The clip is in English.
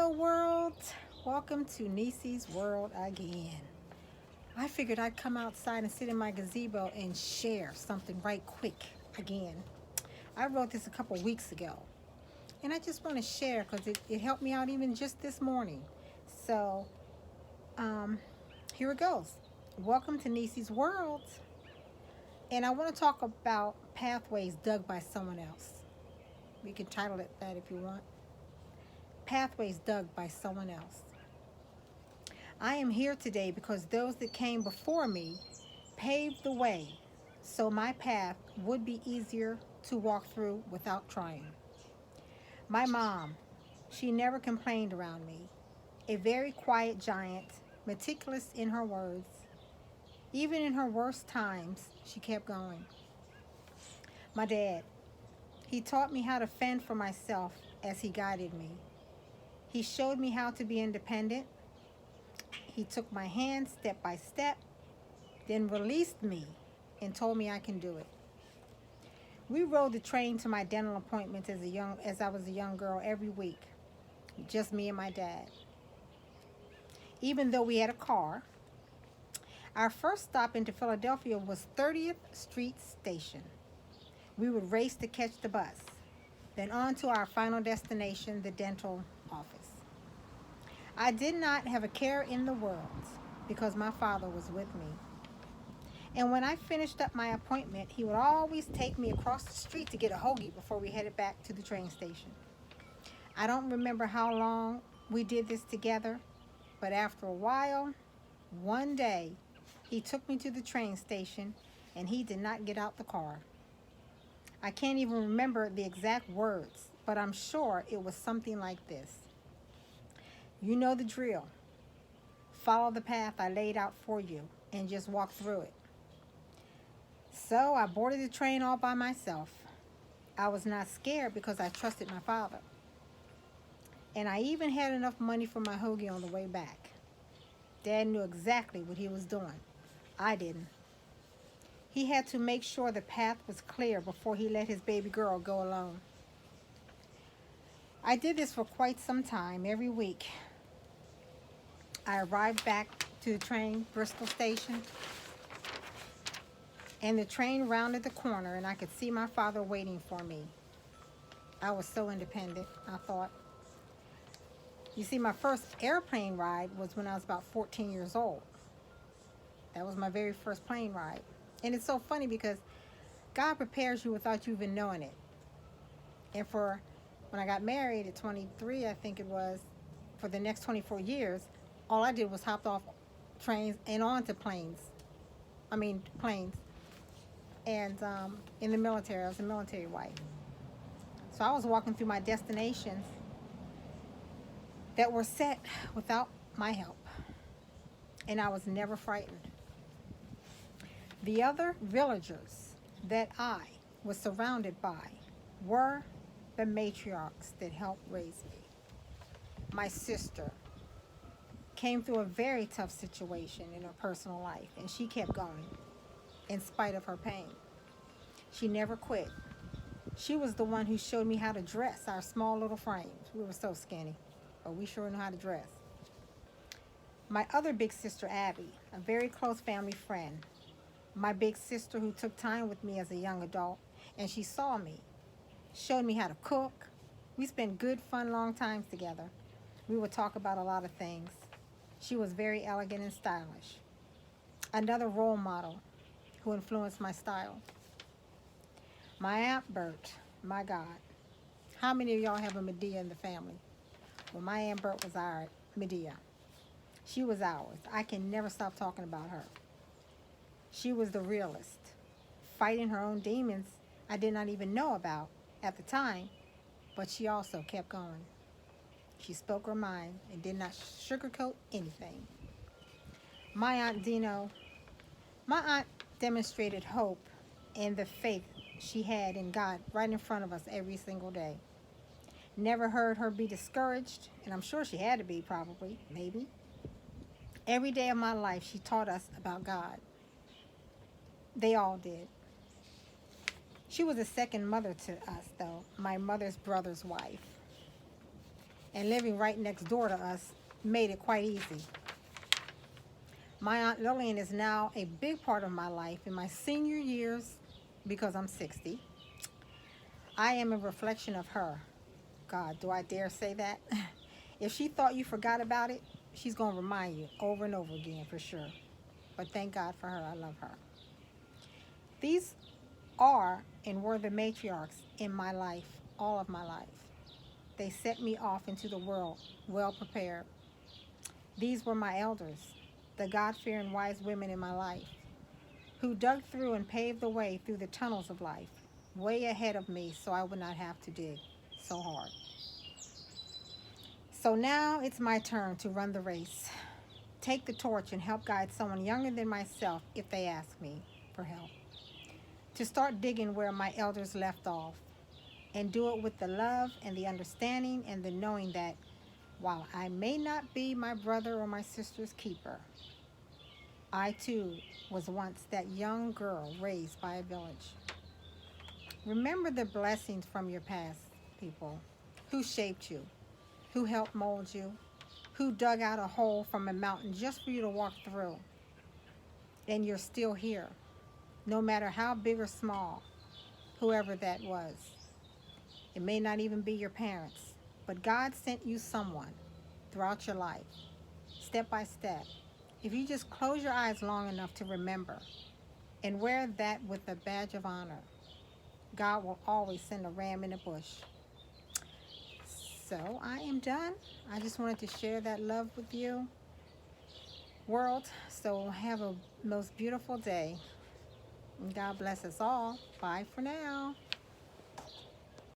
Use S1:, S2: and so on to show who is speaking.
S1: Hello, world. Welcome to Nisi's World again. I figured I'd come outside and sit in my gazebo and share something right quick again. I wrote this a couple weeks ago, and I just want to share because it helped me out even just this morning. So, um, here it goes. Welcome to Nisi's World. And I want to talk about pathways dug by someone else. We can title it that if you want. Pathways dug by someone else. I am here today because those that came before me paved the way so my path would be easier to walk through without trying. My mom, she never complained around me. A very quiet giant, meticulous in her words. Even in her worst times, she kept going. My dad, he taught me how to fend for myself as he guided me. He showed me how to be independent. He took my hand step by step, then released me and told me I can do it. We rode the train to my dental appointments as I was a young girl every week, just me and my dad. Even though we had a car, our first stop into Philadelphia was 30th Street Station. We would race to catch the bus, then on to our final destination, the dental office. I did not have a care in the world because my father was with me. And when I finished up my appointment, he would always take me across the street to get a hoagie before we headed back to the train station. I don't remember how long we did this together, but after a while, one day, he took me to the train station and he did not get out the car. I can't even remember the exact words, but I'm sure it was something like this. You know the drill. Follow the path I laid out for you and just walk through it. So I boarded the train all by myself. I was not scared because I trusted my father. And I even had enough money for my hoagie on the way back. Dad knew exactly what he was doing. I didn't. He had to make sure the path was clear before he let his baby girl go alone. I did this for quite some time, every week. I arrived back to the train, Bristol Station, and the train rounded the corner and I could see my father waiting for me. I was so independent, I thought. You see, my first airplane ride was when I was about 14 years old. That was my very first plane ride. And it's so funny because God prepares you without you even knowing it. And when I got married at 23, I think it was, for the next 24 years, all I did was hop off trains and onto planes. Planes. And in the military, I was a military wife. So I was walking through my destinations that were set without my help. And I was never frightened. The other villagers that I was surrounded by were the matriarchs that helped raise me. My sister came through a very tough situation in her personal life, and she kept going in spite of her pain. She never quit. She was the one who showed me how to dress our small little frames. We were so skinny, but we sure knew how to dress. My other big sister, Abby, a very close family friend. My big sister who took time with me as a young adult, and she saw me, showed me how to cook. We spent good, fun, long times together. We would talk about a lot of things. She was very elegant and stylish. Another role model who influenced my style. My Aunt Bert, my God. How many of y'all have a Medea in the family? Well, my Aunt Bert was our Medea. She was ours. I can never stop talking about her. She was the realist, fighting her own demons I did not even know about at the time, but she also kept going. She spoke her mind and did not sugarcoat anything. My Aunt Dino, my aunt demonstrated hope and the faith she had in God right in front of us every single day. Never heard her be discouraged, and I'm sure she had to be, probably, maybe. Every day of my life, she taught us about God. They all did. She was a second mother to us, though, my mother's brother's wife. and living right next door to us made it quite easy. My Aunt Lillian is now a big part of my life in my senior years because I'm 60. I am a reflection of her. God, do I dare say that? If she thought you forgot about it, she's going to remind you over and over again for sure. But thank God for her. I love her. These are and were the matriarchs in my life, all of my life. They set me off into the world well prepared. These were my elders, the God-fearing wise women in my life, who dug through and paved the way through the tunnels of life, way ahead of me so I would not have to dig so hard. So now it's my turn to run the race, take the torch and help guide someone younger than myself if they ask me for help, to start digging where my elders left off, and do it with the love and the understanding and the knowing that while I may not be my brother or my sister's keeper, I too was once that young girl raised by a village. Remember the blessings from your past, people, who shaped you, who helped mold you, who dug out a hole from a mountain just for you to walk through. And you're still here, no matter how big or small, whoever that was. It may not even be your parents, but God sent you someone throughout your life, step by step. If you just close your eyes long enough to remember and wear that with a badge of honor, God will always send a ram in the bush. So I am done. I just wanted to share that love with you, world. So have a most beautiful day. And God bless us all. Bye for now.